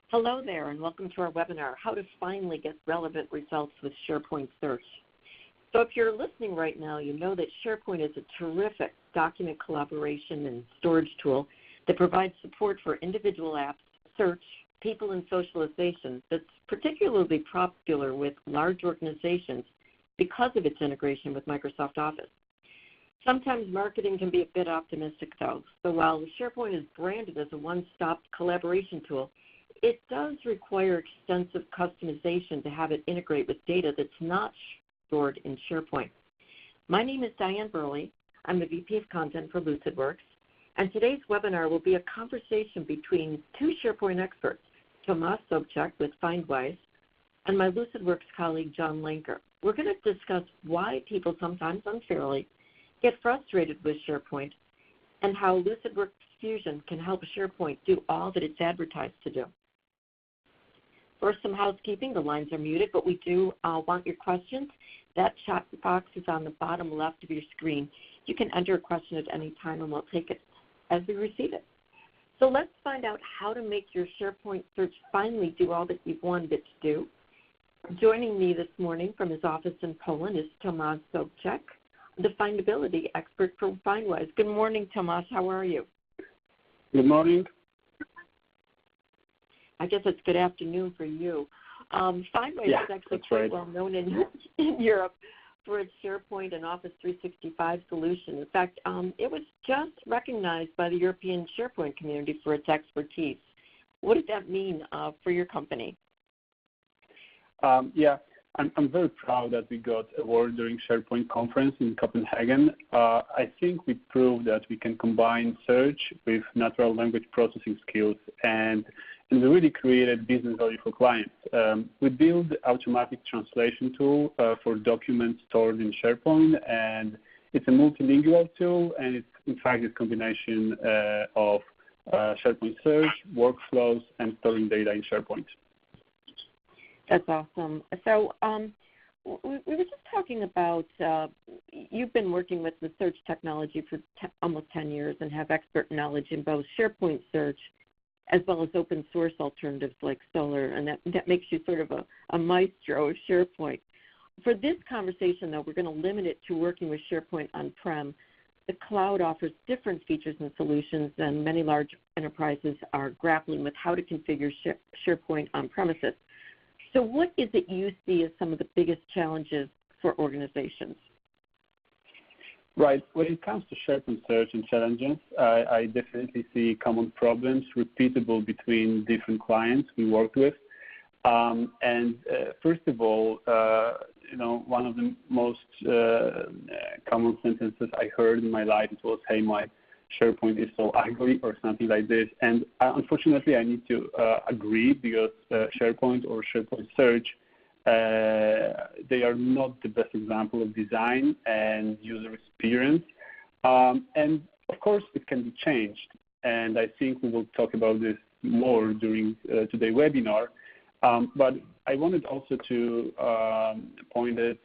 Hello there, and welcome to our webinar, How to Finally Get Relevant Results with SharePoint Search. So if you're listening right now, you know that SharePoint is a terrific document collaboration and storage tool that provides support for individual apps, search, people, and socialization that's particularly popular with large organizations because of its integration with Microsoft Office. Sometimes marketing can be a bit optimistic, though. So while SharePoint is branded as a one-stop collaboration tool, it does require extensive customization to have it integrate with data that's not stored in SharePoint. My name is Diane Burley. I'm the VP of Content for Lucidworks, and today's webinar will be a conversation between two SharePoint experts, Tomasz Sobczak with Findwise and my Lucidworks colleague, John Lenker. We're going to discuss why people sometimes unfairly get frustrated with SharePoint and how Lucidworks Fusion can help SharePoint do all that it's advertised to do. First, some housekeeping. The lines are muted, but we do want your questions. That chat box is on the bottom left of your screen. You can enter a question at any time, and we'll take it as we receive it. So let's find out how to make your SharePoint search finally do all that you've wanted it to do. Joining me this morning from his office in Poland is Tomasz Sobczak, the findability expert for Findwise. Good morning, Tomasz. How are you? Good morning. I guess it's good afternoon for you. Findwise is actually quite well known in Europe for its SharePoint and Office 365 solution. In fact, it was just recognized by the European SharePoint community for its expertise. What does that mean for your company? I'm very proud that we got an award during SharePoint conference in Copenhagen. I think we proved that we can combine search with natural language processing skills, and we really created business value for clients. We built automatic translation tool for documents stored in SharePoint, and it's a multilingual tool, and it's in fact a combination of SharePoint Search, workflows, and storing data in SharePoint. That's awesome. So we were just talking about you've been working with the search technology for almost 10 years and have expert knowledge in both SharePoint Search as well as open source alternatives like Solr, and that makes you sort of a maestro of SharePoint. For this conversation, though, we're going to limit it to working with SharePoint on-prem. The cloud offers different features and solutions, and many large enterprises are grappling with how to configure SharePoint on-premises. So what is it you see as some of the biggest challenges for organizations? Right. When it comes to SharePoint Search and challenges, I definitely see common problems repeatable between different clients we work with. First of all, one of the most common sentences I heard in my life was, "Hey, my SharePoint is so ugly," or something like this. And unfortunately, I need to agree, because SharePoint or SharePoint Search, they are not the best example of design and user experience. And of course, it can be changed. And I think we will talk about this more during today's webinar. But I wanted also to point at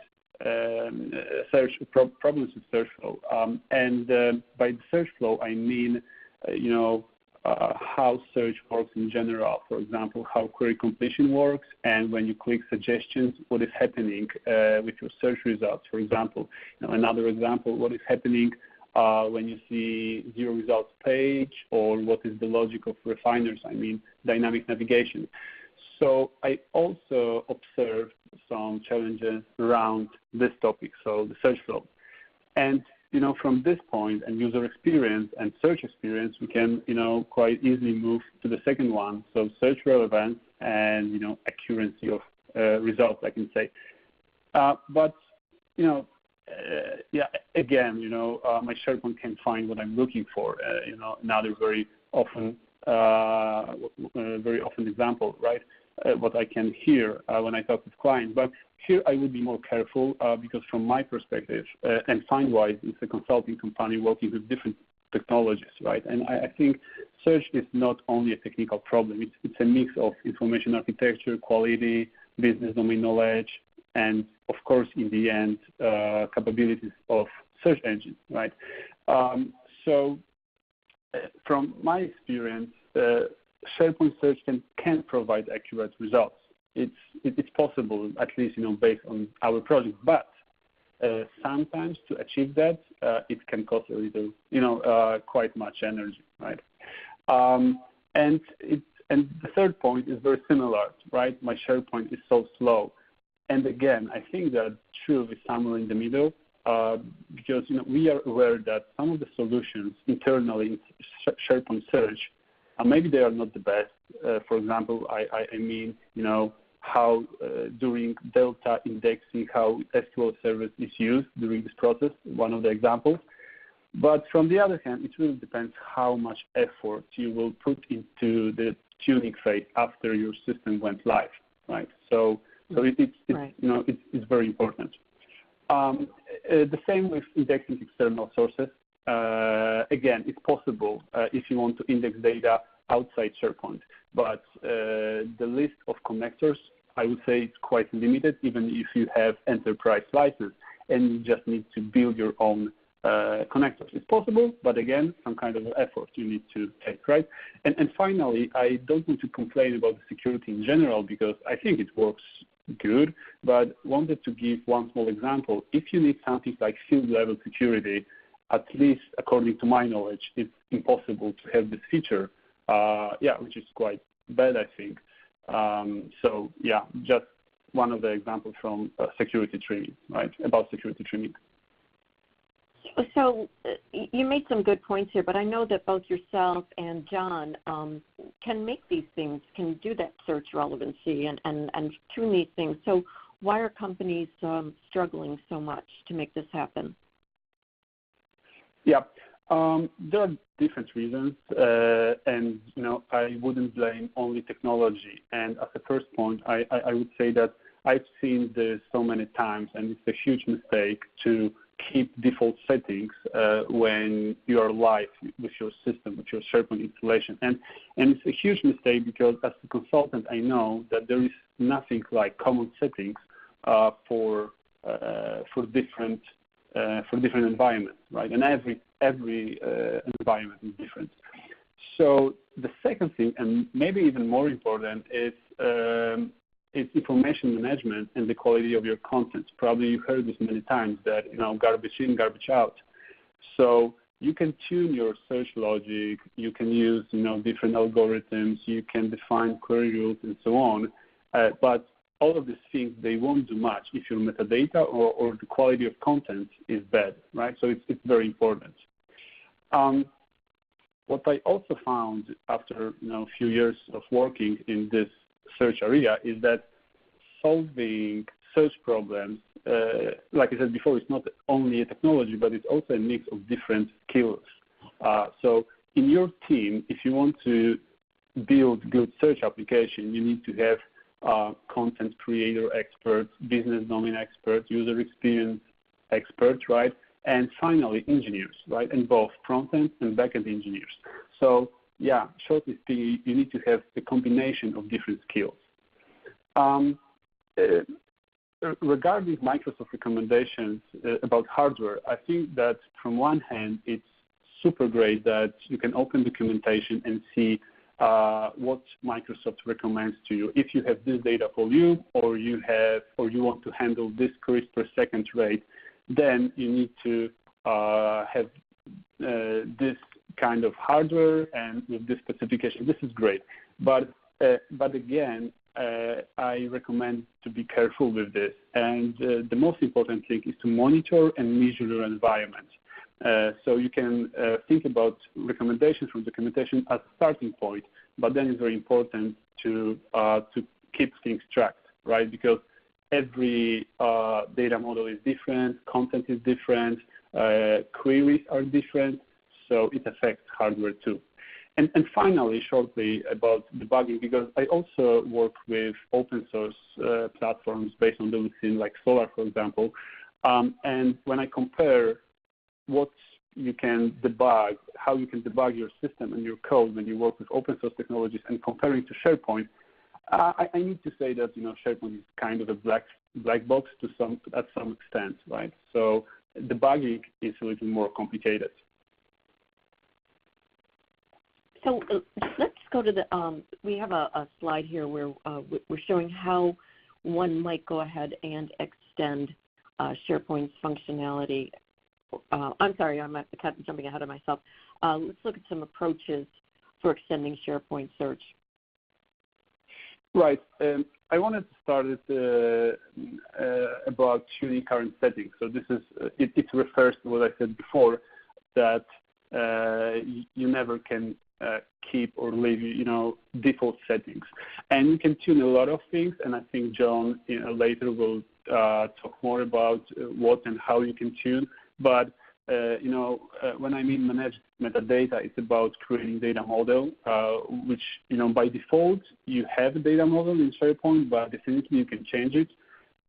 problems with search flow. By the search flow, I mean, how search works in general. For example, how query completion works, and when you click suggestions, what is happening with your search results. For example, another example, what is happening when you see zero results page, or what is the logic of refiners, I mean dynamic navigation. So I also observed some challenges around this topic, so the search flow. And from this point, and user experience and search experience, we can quite easily move to the second one, so search relevance and accuracy of results, I can say. Again, my SharePoint can find what I'm looking for. Another very often example, right? What I can hear when I talk with clients. But here I would be more careful because from my perspective, and Findwise is a consulting company working with different technologies, right? And I think search is not only a technical problem. It's a mix of information architecture, quality, business domain knowledge, and of course, in the end, capabilities of search engines, right? So from my experience, SharePoint Search can provide accurate results. It's possible, at least based on our project, but sometimes to achieve that, it can cost a little, quite much energy, right? And the third point is very similar, right? My SharePoint is so slow. And again, I think that truth is somewhere in the middle, because we are aware that some of the solutions internally in SharePoint Search, maybe they are not the best. For example, I mean, how during delta indexing, how SQL service is used during this process, one of the examples. But from the other hand, it really depends how much effort you will put into the tuning phase after your system went live, right? So it's right. It's very important. The same with indexing external sources. Again, it's possible if you want to index data outside SharePoint, but the list of connectors, I would say it's quite limited, even if you have enterprise license and you just need to build your own connectors. It's possible, but again, some kind of effort you need to take, right? And finally, I don't want to complain about the security in general because I think it works good, but wanted to give one small example. If you need something like field level security, at least according to my knowledge, it's impossible to have this feature, which is quite bad, I think. So yeah, just one of the examples from security trimming, right, about security trimming. So you made some good points here, but I know that both yourself and John can make these things, can do that search relevancy and tune these things. So why are companies struggling so much to make this happen? Yeah, there are different reasons, and I wouldn't blame only technology. And as a first point, I would say that I've seen this so many times, and it's a huge mistake to keep default settings when you are live with your system, with your SharePoint installation. And it's a huge mistake because as a consultant, I know that there is nothing like common settings for different environments, right? And every environment is different. So the second thing, and maybe even more important, is information management and the quality of your content. Probably you've heard this many times that garbage in, garbage out. So you can tune your search logic, you can use different algorithms, you can define query rules and so on, but all of these things, they won't do much if your metadata or the quality of content is bad, right? So it's very important. What I also found after a few years of working in this search area is that solving search problems, like I said before, it's not only a technology, but it's also a mix of different skills. So in your team, if you want to build good search application, you need to have content creator experts, business domain experts, user experience experts, right? And finally, engineers, right? And both front-end and back-end engineers. So yeah, shortly speaking, you need to have a combination of different skills. Regarding Microsoft recommendations about hardware, I think that from one hand, it's super great that you can open documentation and see what Microsoft recommends to you. If you have this data volume, or you want to handle this queries per second rate, then you need to have this kind of hardware and with this specification. This is great, but again, I recommend to be careful with this. And the most important thing is to monitor and measure your environment. So you can think about recommendations from documentation as a starting point, but then it's very important to keep things tracked, right? Because every data model is different, content is different, queries are different, so it affects hardware too. And finally, shortly about debugging, because I also work with open source platforms based on the Lucene, like Solr, for example. And when I compare what you can debug, how you can debug your system and your code when you work with open source technologies and comparing to SharePoint, I need to say that SharePoint is kind of a black box at some extent, right? So debugging is a little more complicated. So let's go to the, we have a slide here where we're showing how one might go ahead and extend SharePoint's functionality. I'm sorry, I'm jumping ahead of myself. Let's look at some approaches for extending SharePoint Search. Right. I wanted to start with about tuning current settings. So this is it refers to what I said before, that you never can keep or leave default settings, and you can tune a lot of things. And I think John later will talk more about what and how you can tune. But when I mean manage metadata, it's about creating data model, which by default you have a data model in SharePoint, but definitely you can change it.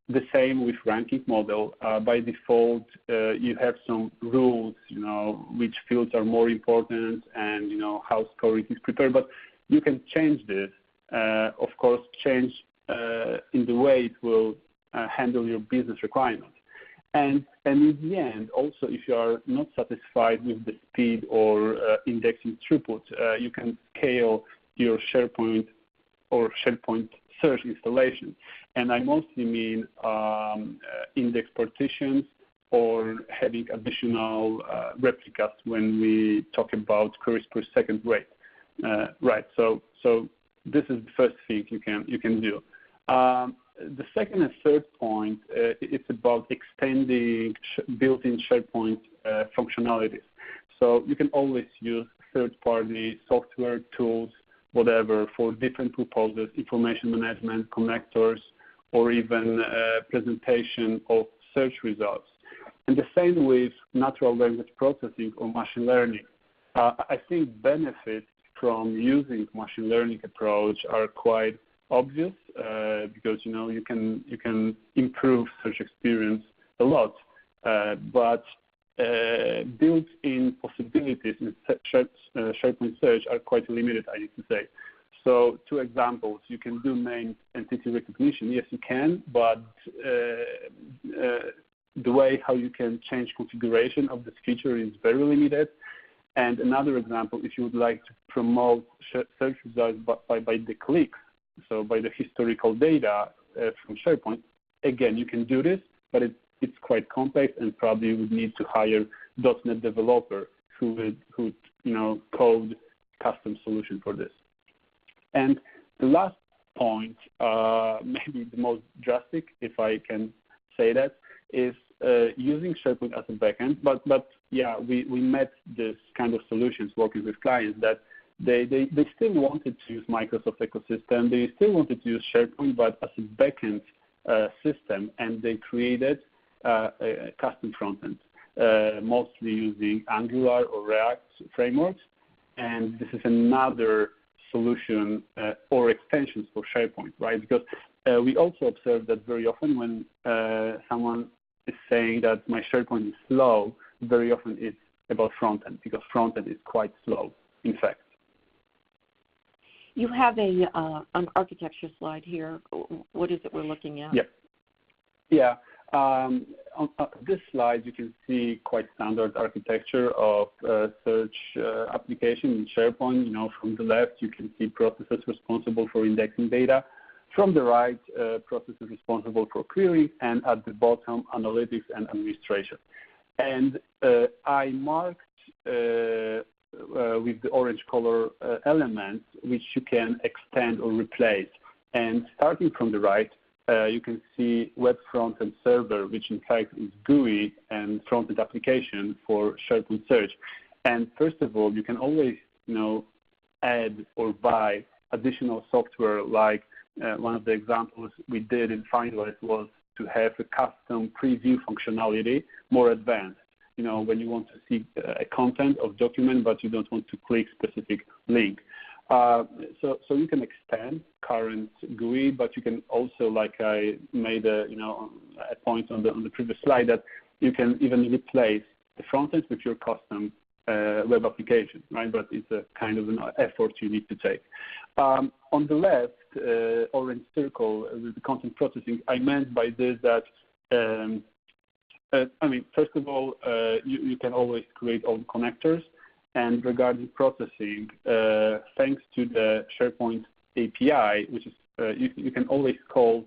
The same with ranking model. By default, you have some rules, which fields are more important and how scoring is prepared. But you can change this, of course, change in the way it will handle your business requirements. And in the end, also, if you are not satisfied with the speed or indexing throughput, you can scale your SharePoint or SharePoint Search installation. And I mostly mean index partitions or having additional replicas when we talk about queries per second rate. Right. So this is the first thing you can do. The second and third point, it's about extending built-in SharePoint functionalities. So you can always use third-party software, tools, whatever, for different purposes, information management, connectors, or even presentation of search results. And the same with natural language processing or machine learning. I think benefits from using machine learning approach are quite obvious because you can improve search experience a lot, but built-in possibilities in SharePoint Search are quite limited, I need to say. So 2 examples: you can do named entity recognition. Yes, you can, but the way how you can change configuration of this feature is very limited. And another example, if you would like to promote search results by the clicks, so by the historical data from SharePoint, again, you can do this, but it's quite complex, and probably you would need to hire .NET developer who would code custom solution for this. And the last point, maybe the most drastic, if I can say that, is using SharePoint as a backend. But yeah, we met this kind of solutions working with clients that they still wanted to use Microsoft ecosystem. They still wanted to use SharePoint, but as a backend system, and they created a custom frontend, mostly using Angular or React frameworks. And this is another solution or extensions for SharePoint, right? Because we also observe that very often when someone is saying that my SharePoint is slow, very often it's about frontend, because frontend is quite slow, in fact. You have an architecture slide here. What is it we're looking at? Yeah. On this slide, you can see quite standard architecture of search application in SharePoint. From the left, you can see processes responsible for indexing data. From the right, processes responsible for query, and at the bottom, analytics and administration. And I marked with the orange color elements which you can extend or replace. And starting from the right, you can see web front-end server, which in fact is GUI and front-end application for SharePoint Search. And first of all, you can always add or buy additional software. Like one of the examples we did in Findwise was to have a custom preview functionality, more advanced. When you want to see a content of document, but you don't want to click specific link. So you can extend current GUI, but you can also, like I made a point on the previous slide, that you can even replace the front end with your custom web application, right? But it's a kind of an effort you need to take. On the left, orange circle with the content processing, I meant by this that first of all, you can always create all the connectors, And regarding processing, thanks to the SharePoint API, which is you can always call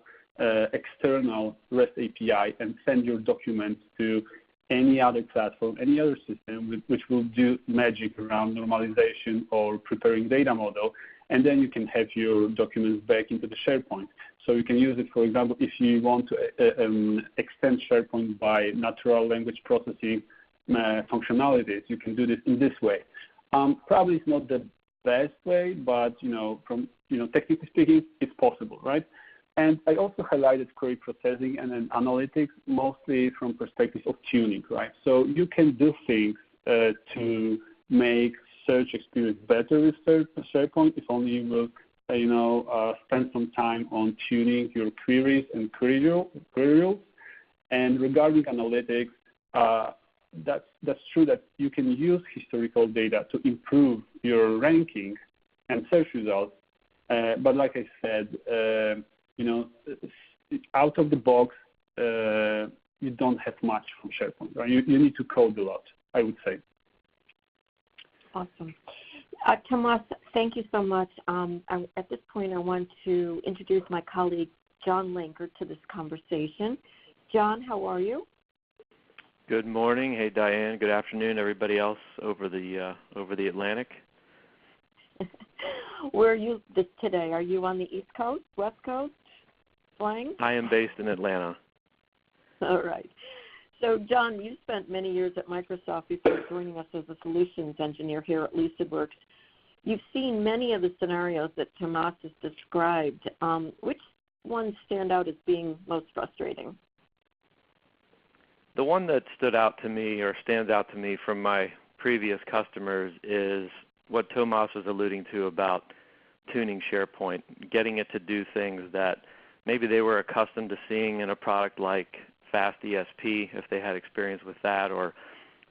external REST API and send your documents to any other platform, any other system, which will do magic around normalization or preparing data model, and then you can have your documents back into the SharePoint. So you can use it, for example, if you want to extend SharePoint by natural language processing functionalities, you can do this in this way. Probably it's not the best way, but from technically speaking, it's possible, right? And I also highlighted query processing and then analytics, mostly from perspective of tuning, right? So you can do things to make search experience better with SharePoint if only you will, spend some time on tuning your queries and query rules. And regarding analytics, that's true that you can use historical data to improve your ranking and search results. But like I said, out of the box, you don't have much from SharePoint, right? You need to code a lot, I would say. Awesome. Tomasz, thank you so much. At this point, I want to introduce my colleague, John Lenker, to this conversation. John, how are you? Good morning. Hey, Diane. Good afternoon, everybody else over the Atlantic. Where are you today? Are you on the East Coast, West Coast, flying? I am based in Atlanta. All right. So, John, you spent many years at Microsoft before joining us as a solutions engineer here at Lucidworks. You've seen many of the scenarios that Tomasz has described. Which ones stand out as being most frustrating? The one that stood out to me or stands out to me from my previous customers is what Tomasz was alluding to about tuning SharePoint, getting it to do things that maybe they were accustomed to seeing in a product like Fast ESP, if they had experience with that, or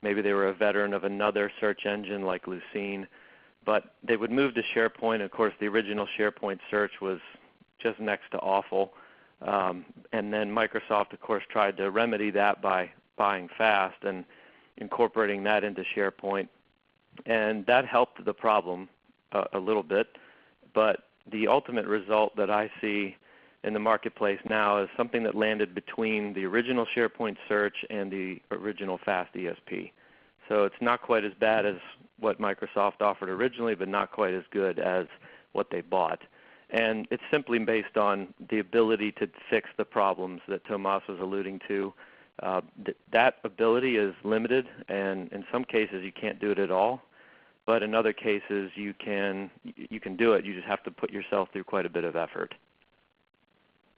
maybe they were a veteran of another search engine like Lucene. But they would move to SharePoint. Of course, the original SharePoint Search was just next to awful. And then Microsoft, of course, tried to remedy that by buying Fast and incorporating that into SharePoint. And that helped the problem a little bit. But the ultimate result that I see in the marketplace now is something that landed between the original SharePoint Search and the original Fast ESP. So it's not quite as bad as what Microsoft offered originally, but not quite as good as what they bought. And it's simply based on the ability to fix the problems that Tomasz was alluding to. That ability is limited, and in some cases you can't do it at all. But in other cases you can do it. You just have to put yourself through quite a bit of effort.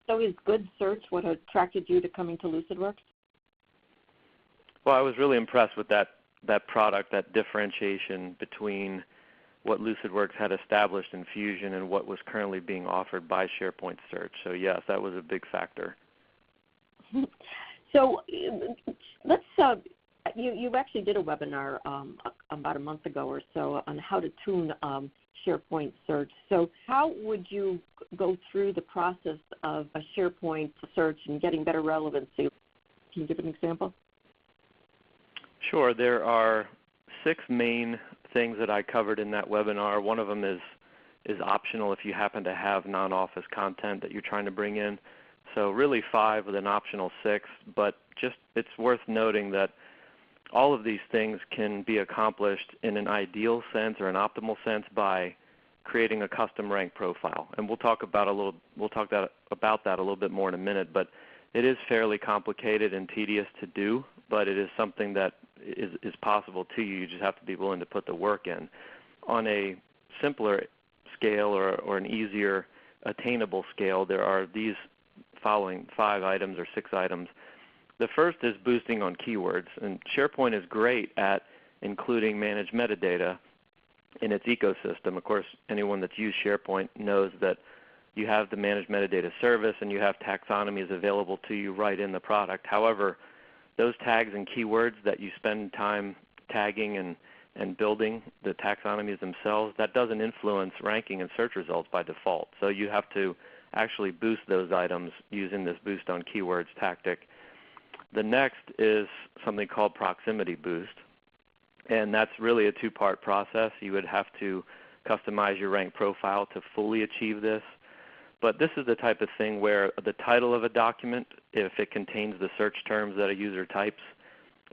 So is good search what attracted you to coming to Lucidworks? Well, I was really impressed with that product, that differentiation between what Lucidworks had established in Fusion and what was currently being offered by SharePoint Search. So yes, that was a big factor. So let's you actually did a webinar about a month ago or so on how to tune SharePoint Search. So how would you go through the process of a SharePoint Search and getting better relevancy? Can you give an example? Sure. There are 6 main things that I covered in that webinar. One of them is optional if you happen to have non-office content that you're trying to bring in. So really 5 with an optional 6, but just it's worth noting that all of these things can be accomplished in an ideal sense or an optimal sense by creating a custom rank profile. And we'll talk about that a little bit more in a minute, but it is fairly complicated and tedious to do, but it is something that is possible to you. You just have to be willing to put the work in. On a simpler scale or an easier attainable scale, there are these following 5 items or 6 items. The first is boosting on keywords, and SharePoint is great at including managed metadata in its ecosystem. Of course, anyone that's used SharePoint knows that you have the managed metadata service and you have taxonomies available to you right in the product. However, those tags and keywords that you spend time tagging and building, the taxonomies themselves, that doesn't influence ranking and search results by default. So you have to actually boost those items using this boost on keywords tactic. The next is something called proximity boost. And that's really a two-part process. You would have to customize your rank profile to fully achieve this. But this is the type of thing where the title of a document, if it contains the search terms that a user types,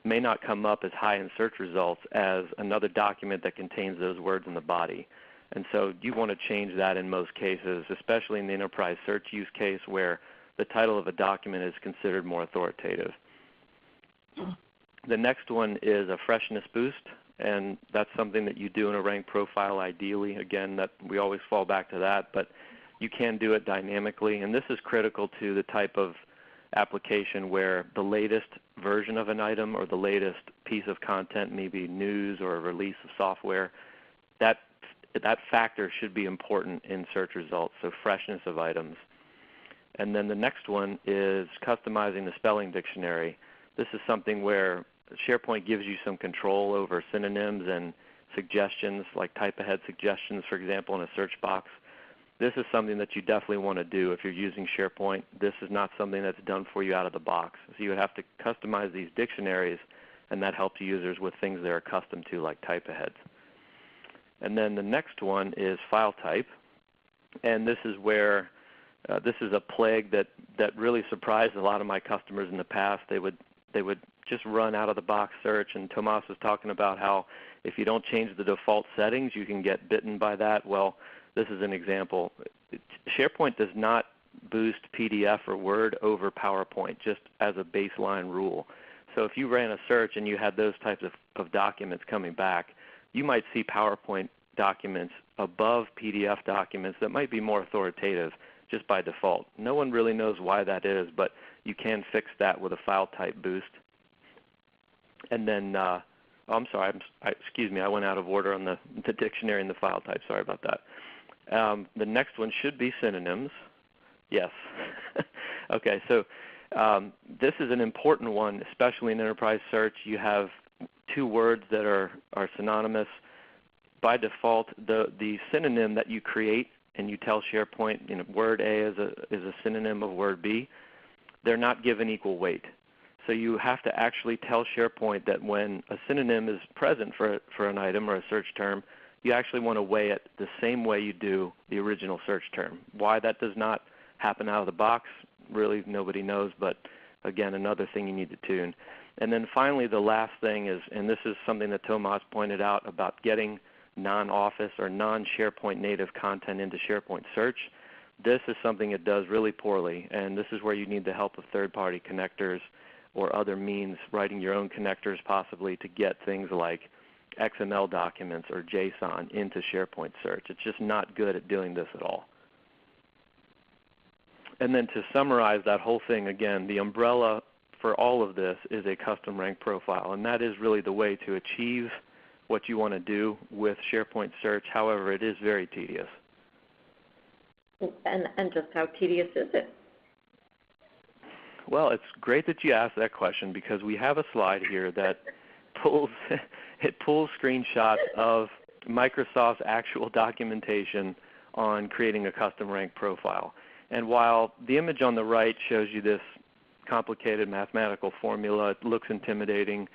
may not come up as high in search results as another document that contains those words in the body. And so you want to change that in most cases, especially in the enterprise search use case where the title of a document is considered more authoritative. The next one is a freshness boost, and that's something that you do in a rank profile ideally. Again, that we always fall back to that, but you can do it dynamically, and this is critical to the type of application where the latest version of an item or the latest piece of content, maybe news or a release of software, that factor should be important in search results, so freshness of items. And then the next one is customizing the spelling dictionary. This is something where SharePoint gives you some control over synonyms and suggestions, like type-ahead suggestions, for example, in a search box. This is something that you definitely want to do if you're using SharePoint. This is not something that's done for you out of the box. So you would have to customize these dictionaries, and that helps users with things they're accustomed to, like type-aheads. And then the next one is file type. And this is where this is a plague that really surprised a lot of my customers in the past. They would just run out-of-the-box search, and Tomasz was talking about how if you don't change the default settings, you can get bitten by that. Well, this is an example. SharePoint does not boost PDF or Word over PowerPoint, just as a baseline rule. So if you ran a search and you had those types of documents coming back, you might see PowerPoint documents above PDF documents that might be more authoritative just by default. No one really knows why that is, but you can fix that with a file type boost. And then, I'm sorry, excuse me, I went out of order on the dictionary and the file type. Sorry about that. The next one should be synonyms. Yes. Okay, so this is an important one, especially in enterprise search. You have two words that are synonymous. By default, the synonym that you create and you tell SharePoint, word A is a synonym of word B, they're not given equal weight. So you have to actually tell SharePoint that when a synonym is present for an item or a search term, you actually want to weigh it the same way you do the original search term. Why that does not happen out of the box, really nobody knows, but again, another thing you need to tune. And then finally, the last thing is, and this is something that Tomasz pointed out about getting non-Office or non-SharePoint native content into SharePoint Search. This is something it does really poorly, and this is where you need the help of third-party connectors or other means, writing your own connectors possibly to get things like XML documents or JSON into SharePoint Search. It's just not good at doing this at all. And then to summarize that whole thing again, the umbrella for all of this is a custom rank profile, and that is really the way to achieve what you want to do with SharePoint Search. However, it is very tedious. And just how tedious is it? Well, it's great that you asked that question because we have a slide here that pulls screenshots of Microsoft's actual documentation on creating a custom rank profile. And while the image on the right shows you this complicated mathematical formula, it looks intimidating.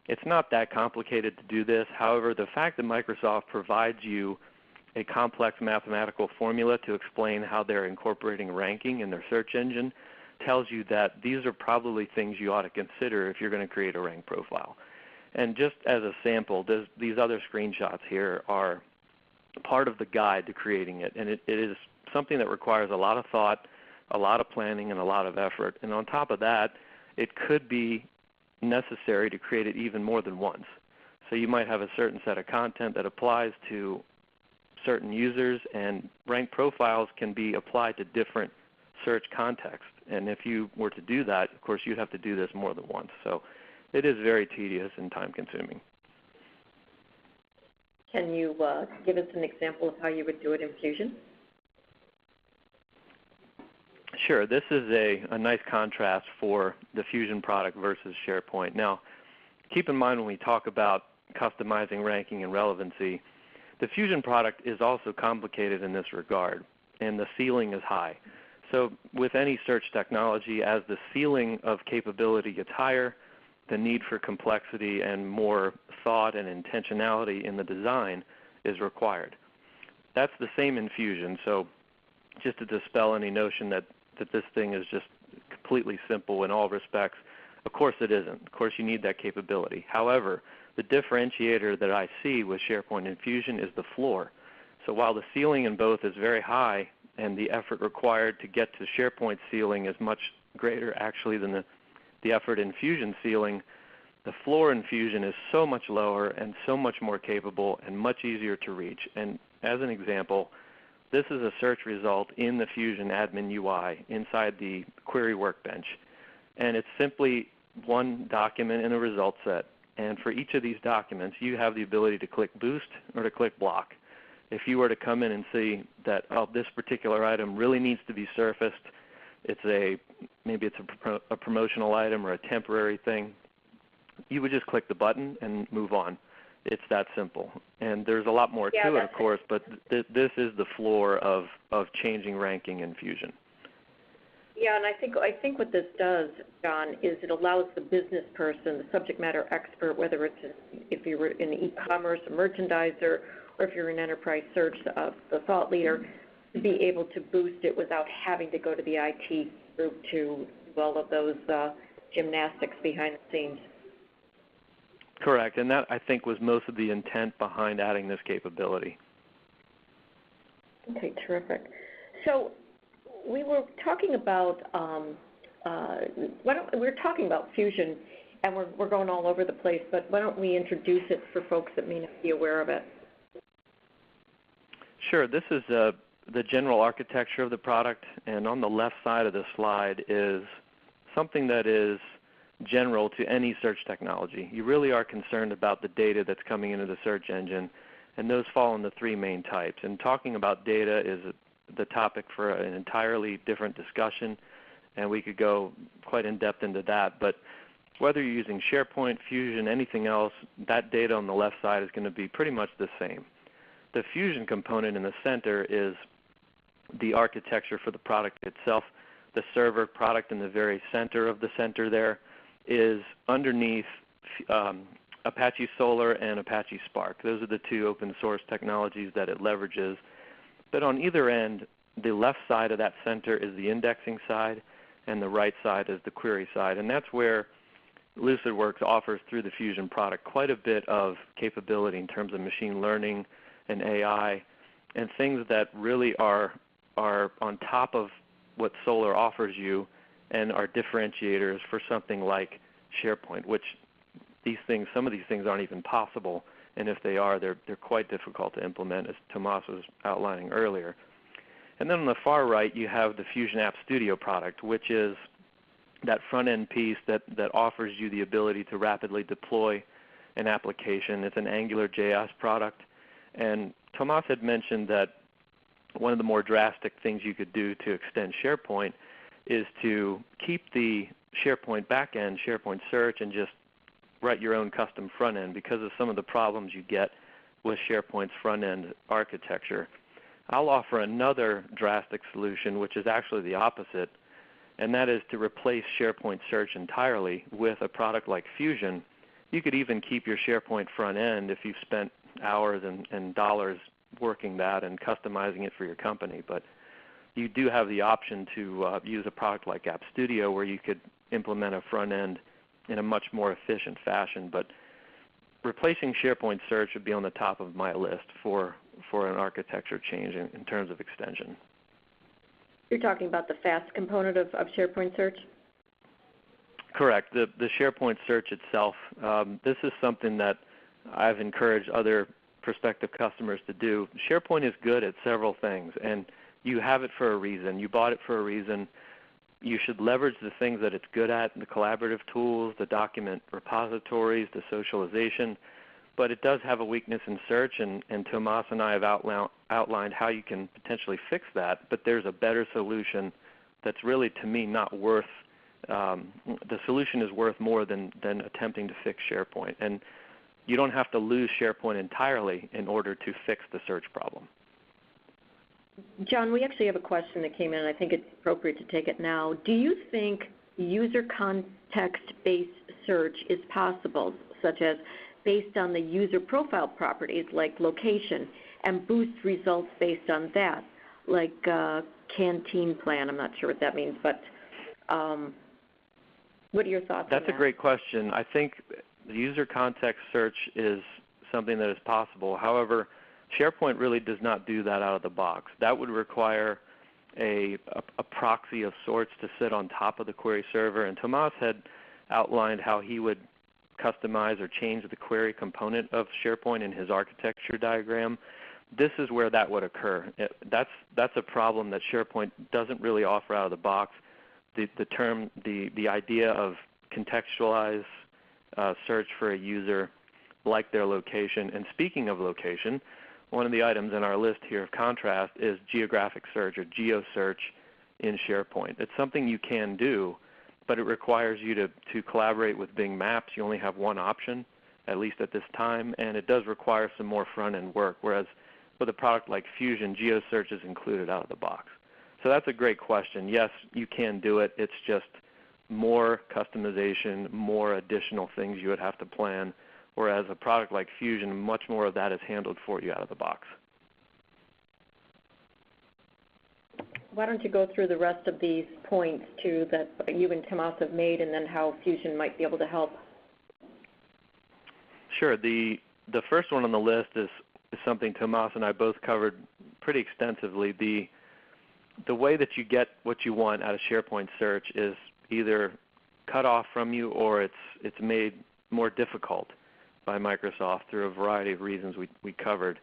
It's not that complicated to do this. However, the fact that Microsoft provides you a complex mathematical formula to explain how they're incorporating ranking in their search engine tells you that these are probably things you ought to consider if you're going to create a rank profile. And just as a sample, these other screenshots here are part of the guide to creating it. And it is something that requires a lot of thought, a lot of planning, and a lot of effort. And on top of that, it could be necessary to create it even more than once. So you might have a certain set of content that applies to certain users, and rank profiles can be applied to different search contexts. And if you were to do that, of course, you'd have to do this more than once. So it is very tedious and time-consuming. Can you give us an example of how you would do it in Fusion? Sure. This is a nice contrast for the Fusion product versus SharePoint. Now, keep in mind when we talk about customizing ranking and relevancy, the Fusion product is also complicated in this regard, and the ceiling is high. So with any search technology, as the ceiling of capability gets higher, the need for complexity and more thought and intentionality in the design is required. That's the same in Fusion. So just to dispel any notion that this thing is just completely simple in all respects, of course it isn't. Of course you need that capability. However, the differentiator that I see with SharePoint and Fusion is the floor. So while the ceiling in both is very high and the effort required to get to SharePoint ceiling is much greater actually than the effort in Fusion ceiling, the floor in Fusion is so much lower and so much more capable and much easier to reach. And as an example, this is a search result in the Fusion admin UI inside the query workbench. And it's simply one document in a result set. And for each of these documents, you have the ability to click Boost or to click Block. If you were to come in and see that, oh, this particular item really needs to be surfaced, maybe it's a promotional item or a temporary thing, you would just click the button and move on. It's that simple. And there's a lot more to it, of course, but this is the floor of changing ranking in Fusion. Yeah, and I think what this does, John, is it allows the business person, the subject matter expert, whether it's if you're in e-commerce, a merchandiser, or if you're in enterprise search, the thought leader, to be able to boost it without having to go to the IT group to do all of those gymnastics behind the scenes. Correct, and that I think was most of the intent behind adding this capability. Okay, terrific. So we were talking about we're talking about Fusion, and we're going all over the place. But why don't we introduce it for folks that may not be aware of it? Sure. This is the general architecture of the product, and on the left side of the slide is something that is general to any search technology. You really are concerned about the data that's coming into the search engine, and those fall into three main types. And talking about data is the topic for an entirely different discussion, and we could go quite in depth into that. But whether you're using SharePoint, Fusion, anything else, that data on the left side is going to be pretty much the same. The Fusion component in the center is the architecture for the product itself. The server product in the very center of the center there is underneath Apache Solr and Apache Spark. Those are the two open source technologies that it leverages. But on either end, the left side of that center is the indexing side, and the right side is the query side. And that's where Lucidworks offers through the Fusion product quite a bit of capability in terms of machine learning and AI, and things that really are on top of what Solr offers you and are differentiators for something like SharePoint, which some of these things aren't even possible, and if they are, they're quite difficult to implement, as Tomasz was outlining earlier. And then on the far right, you have the Fusion App Studio product, which is that front-end piece that offers you the ability to rapidly deploy an application. It's an AngularJS product. And Tomasz had mentioned that one of the more drastic things you could do to extend SharePoint is to keep the SharePoint backend, SharePoint Search, and just write your own custom front end because of some of the problems you get with SharePoint's front end architecture. I'll offer another drastic solution, which is actually the opposite, and that is to replace SharePoint Search entirely with a product like Fusion. You could even keep your SharePoint front end if you've spent hours and dollars working that and customizing it for your company. But you do have the option to use a product like App Studio where you could implement a front end in a much more efficient fashion. But replacing SharePoint Search would be on the top of my list for an architecture change in terms of extension. You're talking about the fast component of SharePoint Search? Correct. The SharePoint Search itself, this is something that I've encouraged other prospective customers to do. SharePoint is good at several things, and you have it for a reason. You bought it for a reason. You should leverage the things that it's good at, the collaborative tools, the document repositories, the socialization, but it does have a weakness in search, and Tomasz and I have outlined how you can potentially fix that, but there's a better solution that's really, to me, not worth, the solution is worth more than attempting to fix SharePoint. And you don't have to lose SharePoint entirely in order to fix the search problem. John, we actually have a question that came in, and I think it's appropriate to take it now. Do you think user context-based search is possible, such as based on the user profile properties like location, and boost results based on that, like canteen plan. I'm not sure what that means, but what are your thoughts on that? That's a great question. I think the user context search is something that is possible. However, SharePoint really does not do that out of the box. That would require a proxy of sorts to sit on top of the query server, and Tomasz had outlined how he would customize or change the query component of SharePoint in his architecture diagram. This is where that would occur. That's a problem that SharePoint doesn't really offer out of the box. The idea of contextualized search for a user like their location. And speaking of location, one of the items in our list here of contrast is geographic search or geo search in SharePoint. It's something you can do, but it requires you to collaborate with Bing Maps. You only have one option, at least at this time, and it does require some more front-end work, whereas with a product like Fusion, geo search is included out of the box. So that's a great question. Yes, you can do it. It's just more customization, more additional things you would have to plan, whereas a product like Fusion, much more of that is handled for you out of the box. Why don't you go through the rest of these points too that you and Tomasz have made, and then how Fusion might be able to help? Sure. The first one on the list is something Tomasz and I both covered pretty extensively. The way that you get what you want out of SharePoint Search is either cut off from you or it's made more difficult by Microsoft through a variety of reasons we covered.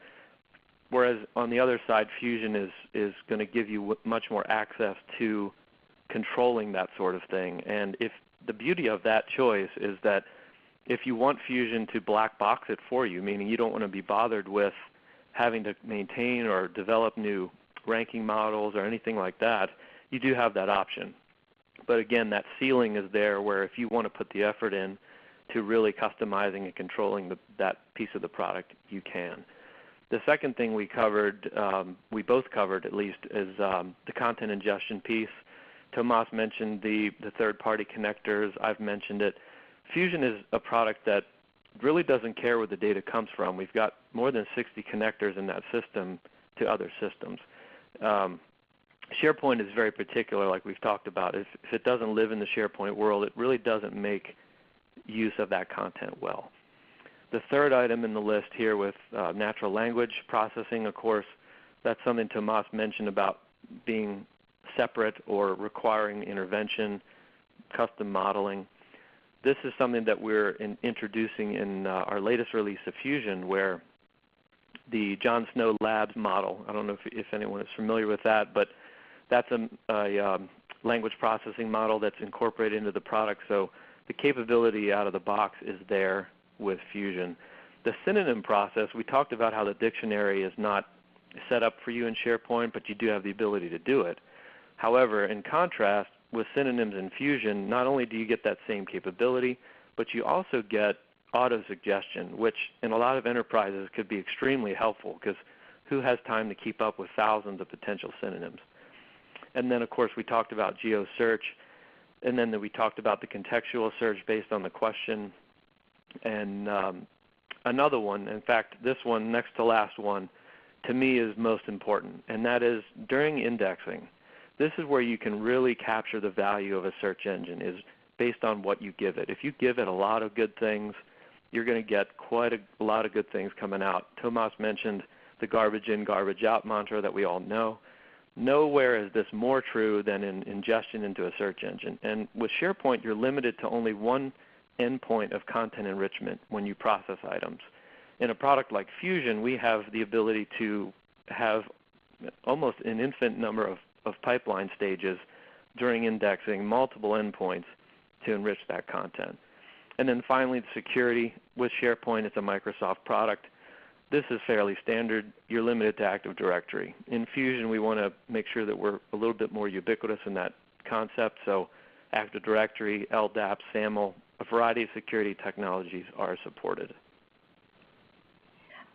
Whereas on the other side, Fusion is going to give you much more access to controlling that sort of thing. And if the beauty of that choice is that if you want Fusion to black box it for you, meaning you don't want to be bothered with having to maintain or develop new ranking models or anything like that, you do have that option. But again, that ceiling is there where if you want to put the effort in to really customizing and controlling that piece of the product, you can. The second thing we covered, we both covered at least, is the content ingestion piece. Tomasz mentioned the third-party connectors. I've mentioned it. Fusion is a product that really doesn't care where the data comes from. We've got more than 60 connectors in that system to other systems. SharePoint is very particular, like we've talked about. If it doesn't live in the SharePoint world, it really doesn't make use of that content well. The third item in the list here with natural language processing, of course, that's something Tomasz mentioned about being separate or requiring intervention, custom modeling. This is something that we're introducing in our latest release of Fusion, where the John Snow Labs model, I don't know if anyone is familiar with that, but that's a language processing model that's incorporated into the product. So the capability out of the box is there with Fusion. The synonym process, we talked about how the dictionary is not set up for you in SharePoint, but you do have the ability to do it. However, in contrast, with synonyms in Fusion, not only do you get that same capability, but you also get auto-suggestion, which in a lot of enterprises could be extremely helpful because who has time to keep up with thousands of potential synonyms? And then, of course, we talked about geo search, and then we talked about the contextual search based on the question. And another one, in fact, this one, next to last one, to me is most important, and that is during indexing. This is where you can really capture the value of a search engine, is based on what you give it. If you give it a lot of good things, you're going to get quite a lot of good things coming out. Tomasz mentioned the garbage in, garbage out mantra that we all know. Nowhere is this more true than in ingestion into a search engine. And with SharePoint, you're limited to only one endpoint of content enrichment when you process items. In a product like Fusion, we have the ability to have almost an infinite number of pipeline stages during indexing, multiple endpoints to enrich that content. And then finally, the security. With SharePoint, it's a Microsoft product. This is fairly standard. You're limited to Active Directory. In Fusion, we want to make sure that we're a little bit more ubiquitous in that concept. So Active Directory, LDAP, SAML, a variety of security technologies are supported.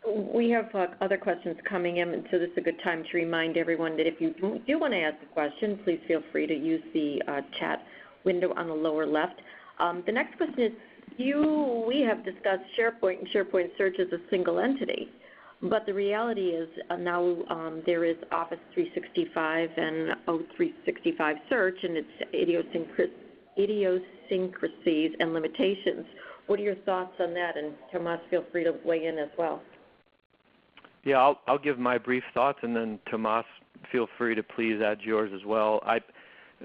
We have other questions coming in, and so this is a good time to remind everyone that if you do want to ask a question, please feel free to use the chat window on the lower left. The next question is, we have discussed SharePoint and SharePoint Search as a single entity, but the reality is now there is Office 365 and O365 Search and its idiosyncrasies and limitations. What are your thoughts on that? And Tomasz, feel free to weigh in as well. Yeah, I'll give my brief thoughts, and then Tomasz, feel free to please add yours as well.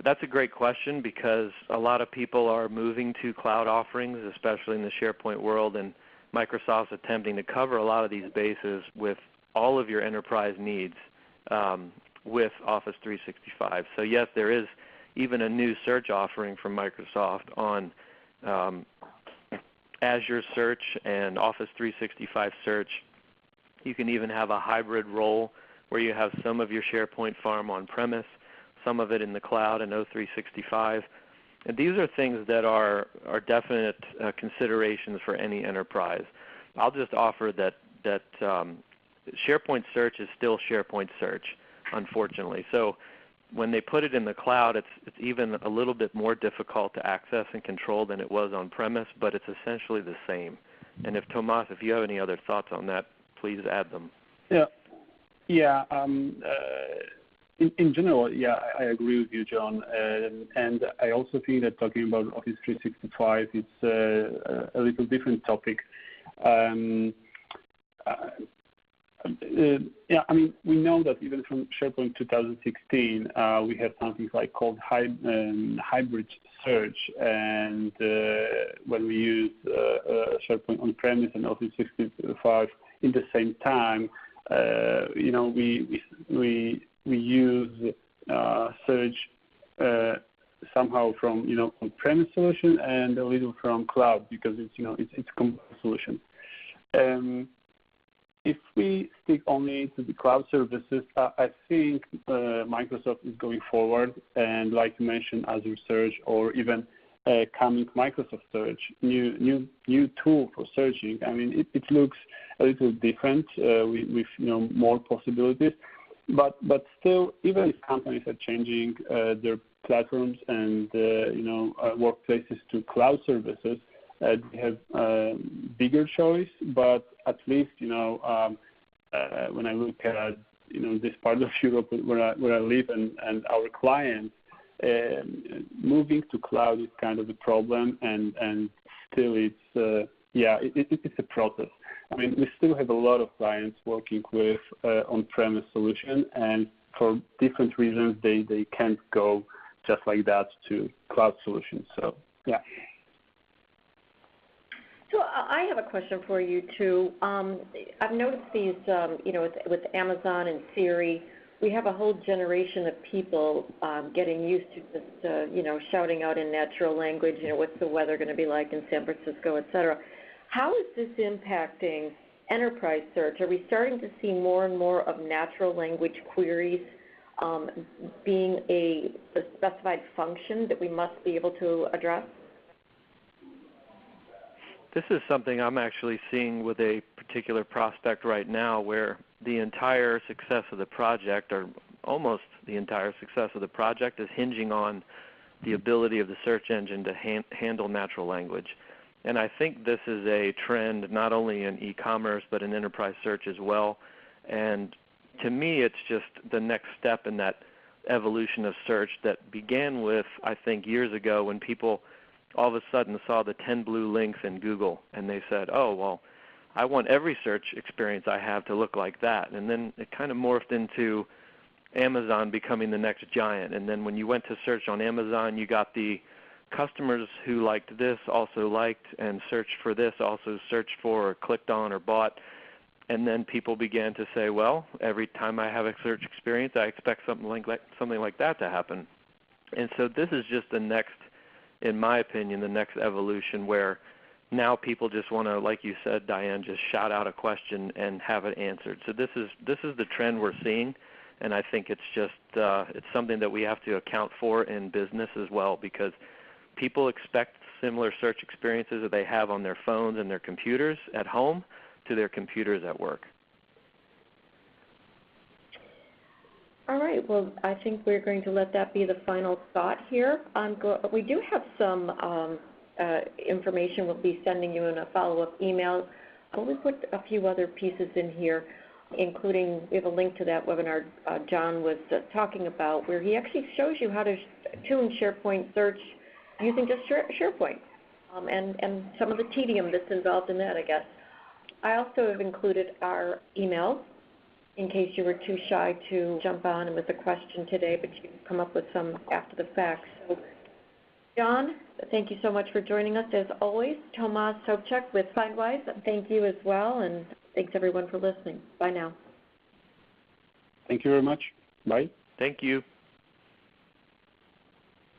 That's a great question because a lot of people are moving to cloud offerings, especially in the SharePoint world, and Microsoft's attempting to cover a lot of these bases with all of your enterprise needs with Office 365. So yes, there is even a new search offering from Microsoft on Azure Search and Office 365 Search. You can even have a hybrid role where you have some of your SharePoint farm on-premise, some of it in the cloud in O365. And these are things that are definite considerations for any enterprise. I'll just offer that SharePoint Search is still SharePoint Search, unfortunately. So when they put it in the cloud, it's even a little bit more difficult to access and control than it was on-premise, but it's essentially the same. And if Tomasz, if you have any other thoughts on that, please add them. Yeah. In general, yeah, I agree with you, John. And I also think that talking about Office 365, it's a little different topic. Yeah, I mean, we know that even from SharePoint 2016, we have something called hybrid search, and when we use SharePoint on-premise and Office 365 in the same time, we use search somehow from on-premise solution and a little from cloud because it's a combined solution. If we stick only to the cloud services, I think Microsoft is going forward, and like you mentioned, Azure Search or even coming Microsoft Search, new tool for searching. I mean, it looks a little different with more possibilities, but still, even if companies are changing their platforms and workplaces to cloud services, they have bigger choice, but at least when I look at this part of Europe where I live and our clients, moving to cloud is kind of a problem, and still it's a process. I mean, we still have a lot of clients working with on-premise solution, and for different reasons they can't go just like that to cloud solutions. So yeah. So I have a question for you too. I've noticed these, with Amazon and Siri, we have a whole generation of people getting used to just, shouting out in natural language, what's the weather going to be like in San Francisco, et cetera. How is this impacting enterprise search? Are we starting to see more and more of natural language queries being a specified function that we must be able to address? This is something I'm actually seeing with a particular prospect right now where the entire success of the project, or almost the entire success of the project, is hinging on the ability of the search engine to handle natural language. And I think this is a trend not only in e-commerce but in enterprise search as well. And to me, it's just the next step in that evolution of search that began with, I think, years ago when people all of a sudden saw the 10 blue links in Google, and they said, oh, well, I want every search experience I have to look like that. And then it kind of morphed into Amazon becoming the next giant. And then when you went to search on Amazon, you got the customers who liked this also liked and searched for this, also searched for or clicked on or bought. And then people began to say, well, every time I have a search experience, I expect something like that to happen. And so this is just the next, in my opinion, the next evolution where now people just want to, like you said, Diane, just shout out a question and have it answered. So this is the trend we're seeing, and I think it's just it's something that we have to account for in business as well, because people expect similar search experiences that they have on their phones and their computers at home to their computers at work. All right. Well, I think we're going to let that be the final thought here. We do have some information we'll be sending you in a follow-up email. We put a few other pieces in here, including we have a link to that webinar John was talking about, where he actually shows you how to tune SharePoint Search using just SharePoint and some of the tedium that's involved in that, I guess. I also have included our email in case you were too shy to jump on with a question today, but you can come up with some after the fact. So, John, thank you so much for joining us. As always, Tomasz Sobczak with Findwise, thank you as well, and thanks everyone for listening. Bye now. Thank you very much. Bye. Thank you.